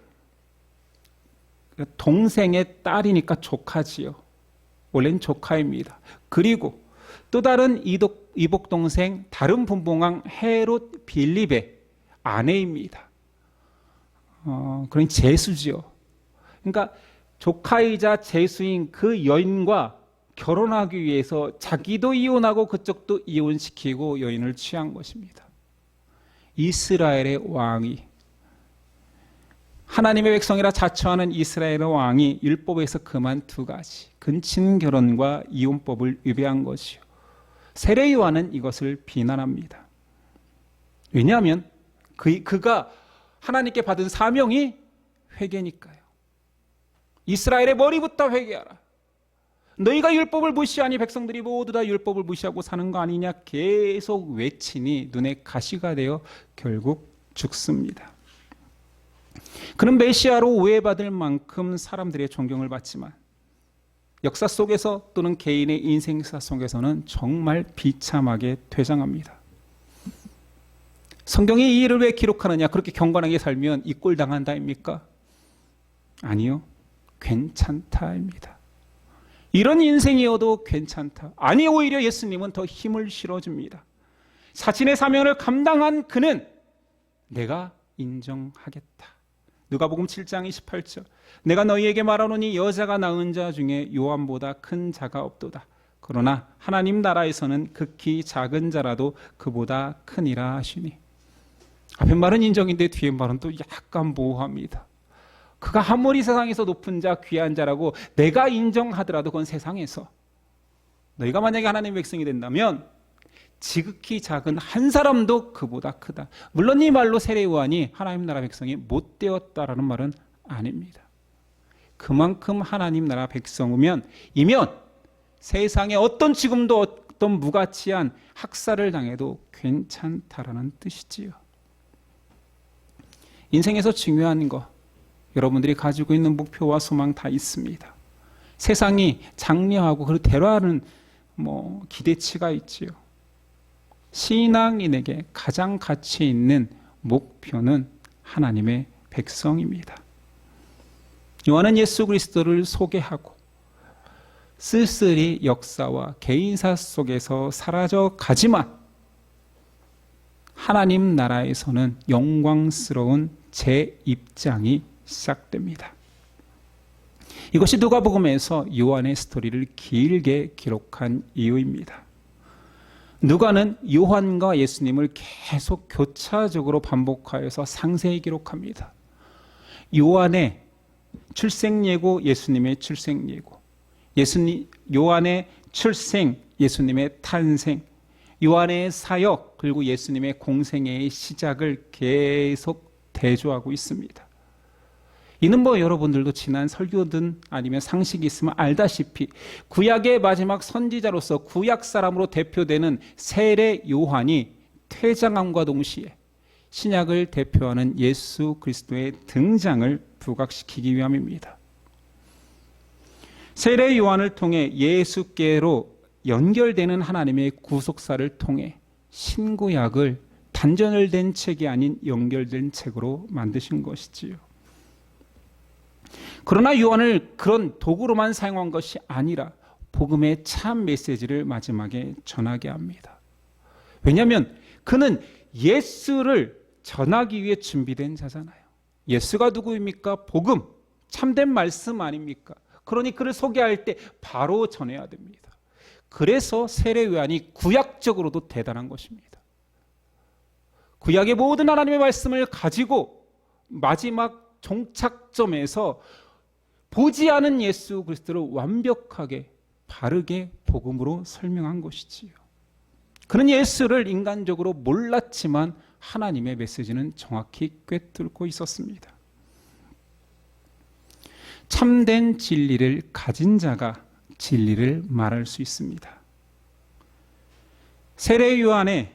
동생의 딸이니까 조카지요. 원래는 조카입니다. 그리고 또 다른 이복 동생 다른 분봉왕 헤롯 빌립의 아내입니다. 그러니 제수지요. 그러니까 조카이자 제수인 그 여인과 결혼하기 위해서 자기도 이혼하고 그쪽도 이혼시키고 여인을 취한 것입니다. 이스라엘의 왕이, 하나님의 백성이라 자처하는 이스라엘의 왕이 율법에서 그만 두 가지, 근친 결혼과 이혼법을 위배한 것이요. 세례 요한은 이것을 비난합니다. 왜냐하면 그가 하나님께 받은 사명이 회개니까요. 이스라엘의 머리부터 회개하라. 너희가 율법을 무시하니 백성들이 모두 다 율법을 무시하고 사는 거 아니냐 계속 외치니 눈에 가시가 되어 결국 죽습니다. 그는 메시아로 오해받을 만큼 사람들의 존경을 받지만 역사 속에서 또는 개인의 인생사 속에서는 정말 비참하게 퇴장합니다. 성경이 이 일을 왜 기록하느냐? 그렇게 경건하게 살면 이 꼴 당한다입니까? 아니요. 괜찮다입니다. 이런 인생이어도 괜찮다. 아니, 오히려 예수님은 더 힘을 실어줍니다. 자신의 사명을 감당한 그는 내가 인정하겠다. 누가복음 7장 28절. 내가 너희에게 말하노니 여자가 낳은 자 중에 요한보다 큰 자가 없도다. 그러나 하나님 나라에서는 극히 작은 자라도 그보다 크니라 하시니. 앞에 말은 인정인데 뒤에 말은 또 약간 모호합니다. 그가 아무리 세상에서 높은 자, 귀한 자라고 내가 인정하더라도 그건 세상에서, 너희가 만약에 하나님의 백성이 된다면 지극히 작은 한 사람도 그보다 크다. 물론 이 말로 세례 요한이 하나님 나라 백성이 못 되었다라는 말은 아닙니다. 그만큼 하나님 나라 백성이면 세상에 어떤 지금도 어떤 무가치한 학살을 당해도 괜찮다라는 뜻이지요. 인생에서 중요한 거, 여러분들이 가지고 있는 목표와 소망 다 있습니다. 세상이 장려하고 그리고 대화하는 기대치가 있지요. 신앙인에게 가장 가치 있는 목표는 하나님의 백성입니다. 요한은 예수 그리스도를 소개하고 쓸쓸히 역사와 개인사 속에서 사라져 가지만 하나님 나라에서는 영광스러운 재입장이 시작됩니다. 이것이 누가복음에서 요한의 스토리를 길게 기록한 이유입니다. 누가는 요한과 예수님을 계속 교차적으로 반복하여서 상세히 기록합니다. 요한의 출생예고, 예수님의 출생예고, 요한의 출생, 예수님의 탄생, 요한의 사역, 그리고 예수님의 공생애의 시작을 계속 대조하고 있습니다. 이는 여러분들도 지난 설교든 아니면 상식이 있으면 알다시피 구약의 마지막 선지자로서 구약 사람으로 대표되는 세례 요한이 퇴장함과 동시에 신약을 대표하는 예수 그리스도의 등장을 부각시키기 위함입니다. 세례 요한을 통해 예수께로 연결되는 하나님의 구속사를 통해 신구약을 단절된 책이 아닌 연결된 책으로 만드신 것이지요. 그러나 요한을 그런 도구로만 사용한 것이 아니라 복음의 참 메시지를 마지막에 전하게 합니다. 왜냐하면 그는 예수를 전하기 위해 준비된 자잖아요. 예수가 누구입니까? 복음, 참된 말씀 아닙니까? 그러니 그를 소개할 때 바로 전해야 됩니다. 그래서 세례 요한이 구약적으로도 대단한 것입니다. 구약의 모든 하나님의 말씀을 가지고 마지막 종착점에서 보지 않은 예수 그리스도를 완벽하게 바르게 복음으로 설명한 것이지요. 그는 예수를 인간적으로 몰랐지만 하나님의 메시지는 정확히 꿰뚫고 있었습니다. 참된 진리를 가진 자가 진리를 말할 수 있습니다. 세례 요한이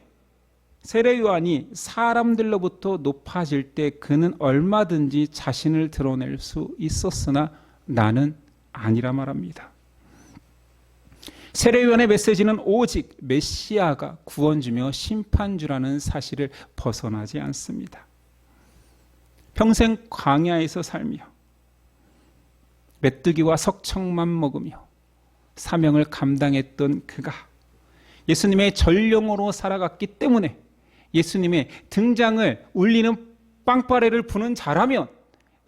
사람들로부터 높아질 때 그는 얼마든지 자신을 드러낼 수 있었으나 나는 아니라 말합니다. 세례 요한의 메시지는 오직 메시아가 구원주며 심판주라는 사실을 벗어나지 않습니다. 평생 광야에서 살며 메뚜기와 석청만 먹으며 사명을 감당했던 그가 예수님의 전령으로 살아갔기 때문에 예수님의 등장을 울리는 빵빠레를 부는 자라면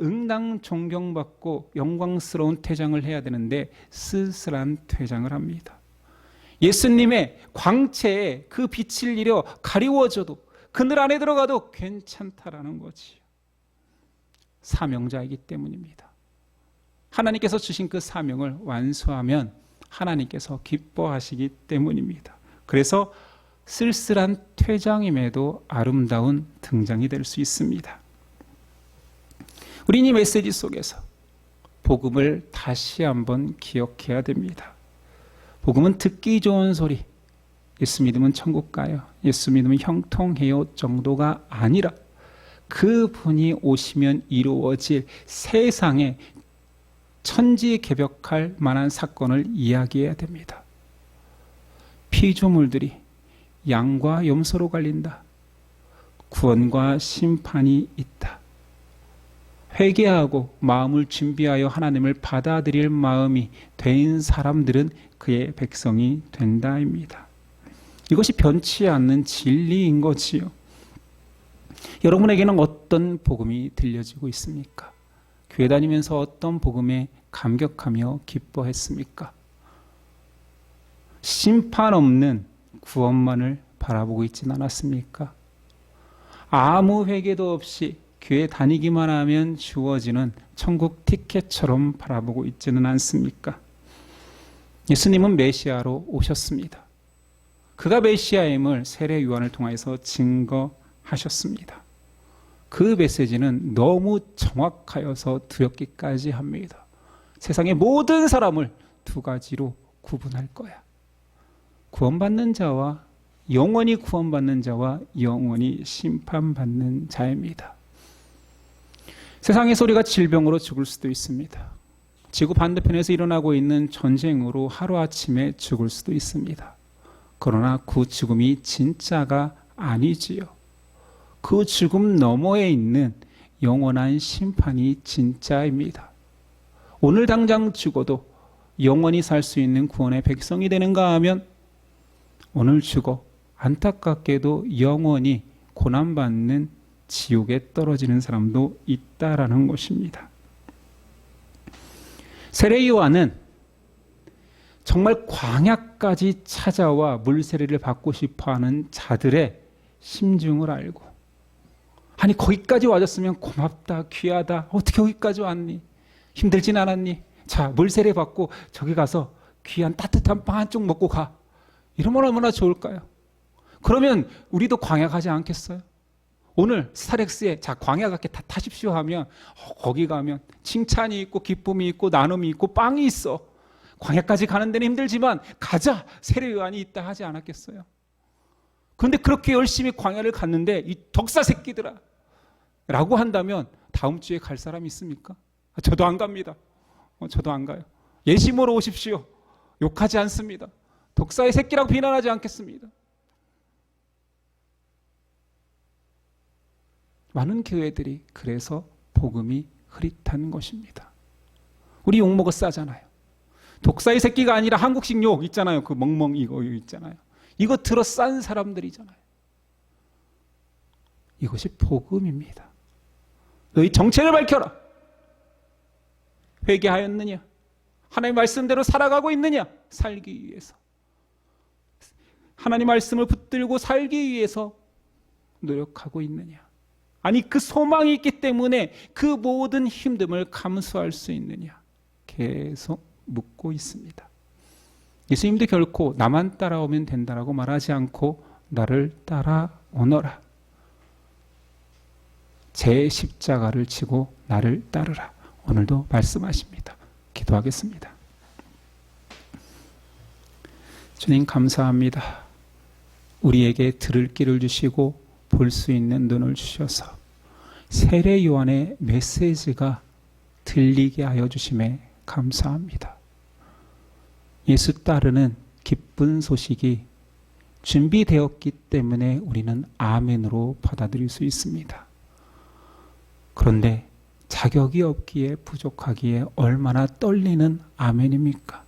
응당 존경받고 영광스러운 퇴장을 해야 되는데 쓸쓸한 퇴장을 합니다. 예수님의 광채에 그 빛을 잃어 가리워져도 그늘 안에 들어가도 괜찮다라는 거지요. 사명자이기 때문입니다. 하나님께서 주신 그 사명을 완수하면 하나님께서 기뻐하시기 때문입니다. 그래서 쓸쓸한 퇴장임에도 아름다운 등장이 될 수 있습니다. 우리는 이 메시지 속에서 복음을 다시 한번 기억해야 됩니다. 복음은 듣기 좋은 소리, 예수 믿으면 천국 가요, 예수 믿으면 형통해요 정도가 아니라 그분이 오시면 이루어질 세상에 천지개벽할 만한 사건을 이야기해야 됩니다. 피조물들이 양과 염소로 갈린다. 구원과 심판이 있다. 회개하고 마음을 준비하여 하나님을 받아들일 마음이 된 사람들은 그의 백성이 된다입니다. 이것이 변치 않는 진리인 거지요. 여러분에게는 어떤 복음이 들려지고 있습니까? 교회 다니면서 어떤 복음에 감격하며 기뻐했습니까? 심판 없는 구원만을 바라보고 있지는 않았습니까? 아무 회개도 없이 교회 다니기만 하면 주어지는 천국 티켓처럼 바라보고 있지는 않습니까? 예수님은 메시아로 오셨습니다. 그가 메시아임을 세례 요한을 통해서 증거하셨습니다. 그 메시지는 너무 정확하여서 두렵기까지 합니다. 세상의 모든 사람을 두 가지로 구분할 거야. 구원받는 자와 영원히 구원받는 자와 영원히 심판받는 자입니다. 세상의 소리가 질병으로 죽을 수도 있습니다. 지구 반대편에서 일어나고 있는 전쟁으로 하루아침에 죽을 수도 있습니다. 그러나 그 죽음이 진짜가 아니지요. 그 죽음 너머에 있는 영원한 심판이 진짜입니다. 오늘 당장 죽어도 영원히 살 수 있는 구원의 백성이 되는가 하면 오늘 죽어 안타깝게도 영원히 고난받는 지옥에 떨어지는 사람도 있다라는 것입니다. 세례 요한은 정말 광야까지 찾아와 물세례를 받고 싶어하는 자들의 심중을 알고, 아니 거기까지 와줬으면 고맙다, 귀하다, 어떻게 여기까지 왔니? 힘들진 않았니? 자, 물세례 받고 저기 가서 귀한 따뜻한 빵 한 쪽 먹고 가. 이러면 얼마나 좋을까요? 그러면 우리도 광야 가지 않겠어요? 오늘 스타렉스에 자 광야 가게 다 타십시오 하면 거기 가면 칭찬이 있고 기쁨이 있고 나눔이 있고 빵이 있어. 광야까지 가는 데는 힘들지만 가자, 세례 요한이 있다 하지 않았겠어요? 그런데 그렇게 열심히 광야를 갔는데 이 덕사 새끼들아 라고 한다면 다음 주에 갈 사람이 있습니까? 저도 안 갑니다. 저도 안 가요. 예심으로 오십시오. 욕하지 않습니다. 독사의 새끼라고 비난하지 않겠습니다. 많은 교회들이 그래서 복음이 흐릿한 것입니다. 우리 욕먹어 싸잖아요. 독사의 새끼가 아니라 한국식 욕 있잖아요. 그 멍멍 이거 있잖아요. 이거 들어 싼 사람들이잖아요. 이것이 복음입니다. 너희 정체를 밝혀라. 회개하였느냐? 하나님의 말씀대로 살아가고 있느냐? 살기 위해서. 하나님 말씀을 붙들고 살기 위해서 노력하고 있느냐? 아니 그 소망이 있기 때문에 그 모든 힘듦을 감수할 수 있느냐? 계속 묻고 있습니다. 예수님도 결코 나만 따라오면 된다라고 말하지 않고 나를 따라오너라. 제 십자가를 지고 나를 따르라. 오늘도 말씀하십니다. 기도하겠습니다. 주님 감사합니다. 우리에게 들을 길을 주시고 볼 수 있는 눈을 주셔서 세례 요한의 메시지가 들리게 하여 주심에 감사합니다. 예수 따르는 기쁜 소식이 준비되었기 때문에 우리는 아멘으로 받아들일 수 있습니다. 그런데 자격이 없기에 부족하기에 얼마나 떨리는 아멘입니까?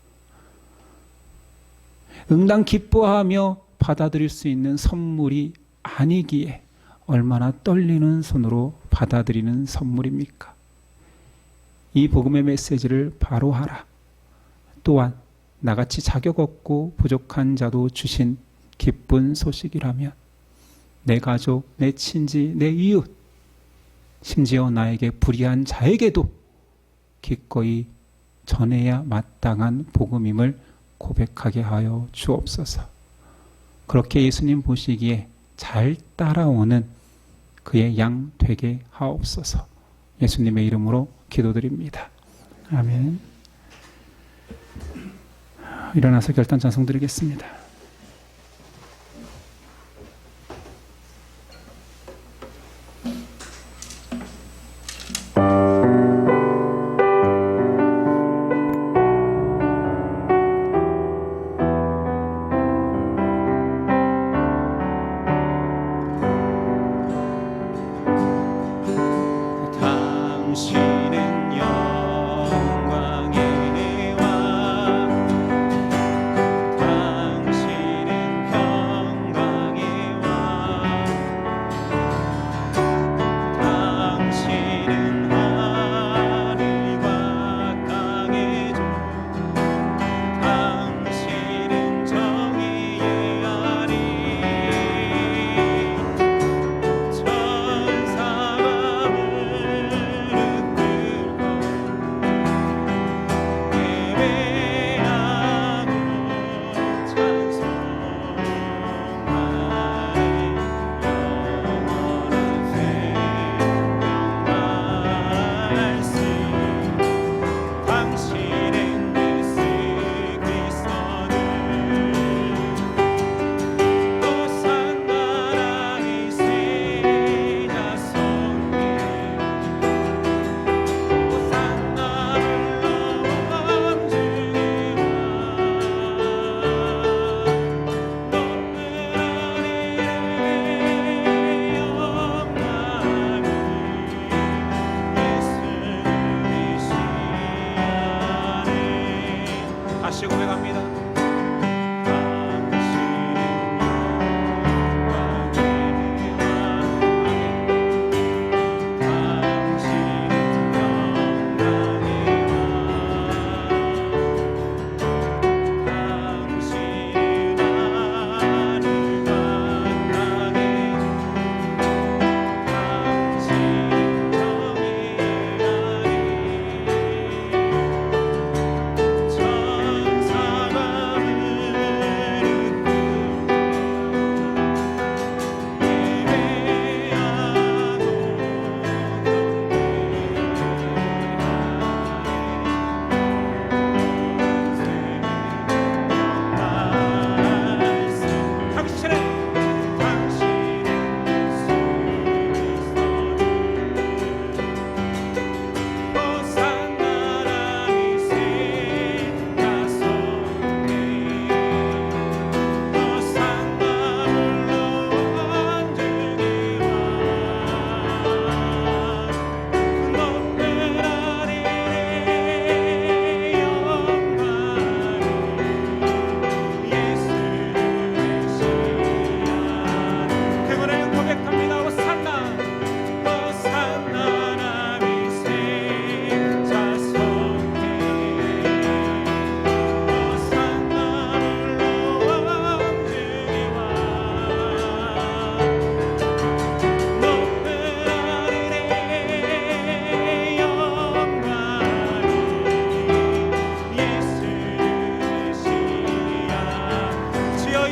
응당 기뻐하며 받아들일 수 있는 선물이 아니기에 얼마나 떨리는 손으로 받아들이는 선물입니까? 이 복음의 메시지를 바로 하라. 또한 나같이 자격 없고 부족한 자도 주신 기쁜 소식이라면 내 가족, 내 친지, 내 이웃, 심지어 나에게 불의한 자에게도 기꺼이 전해야 마땅한 복음임을 고백하게 하여 주옵소서. 그렇게 예수님 보시기에 잘 따라오는 그의 양 되게 하옵소서. 예수님의 이름으로 기도드립니다. 아멘. 일어나서 결단 찬송 드리겠습니다. 당신은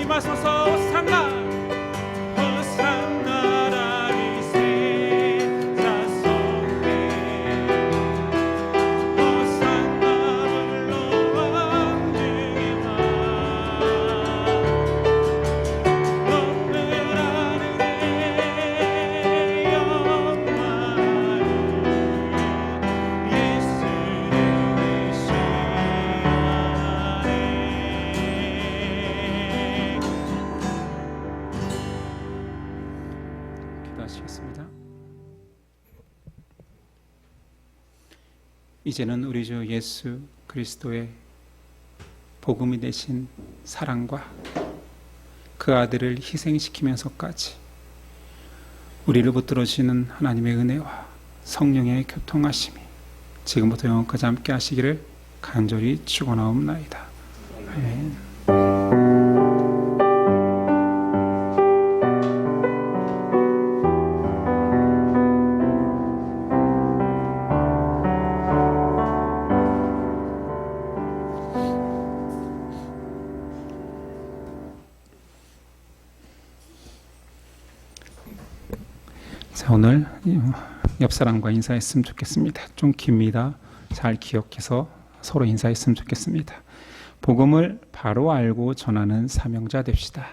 말씀하소서. 호산나 호산나라니 세자 속에 호산나 불러 왕중의 왕 높으라는 내 영광을 예수를 기도하시겠습니다. 이제는 우리 주 예수 그리스도의 복음이 되신 사랑과 그 아들을 희생시키면서까지 우리를 붙들어주시는 하나님의 은혜와 성령의 교통하심이 지금부터 영원까지 함께 하시기를 간절히 축원하옵나이다. 아멘. 자, 오늘 옆 사람과 인사했으면 좋겠습니다. 좀 깁니다. 잘 기억해서 서로 인사했으면 좋겠습니다. 복음을 바로 알고 전하는 사명자 됩시다.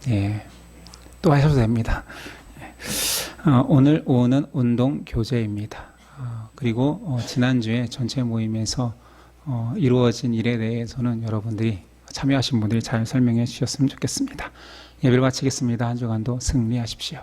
예, 또 하셔도 됩니다. 오늘 오후는 운동 교제입니다. 그리고 지난주에 전체 모임에서 이루어진 일에 대해서는 여러분들이 참여하신 분들이 잘 설명해 주셨으면 좋겠습니다. 예배를 마치겠습니다. 한 주간도 승리하십시오.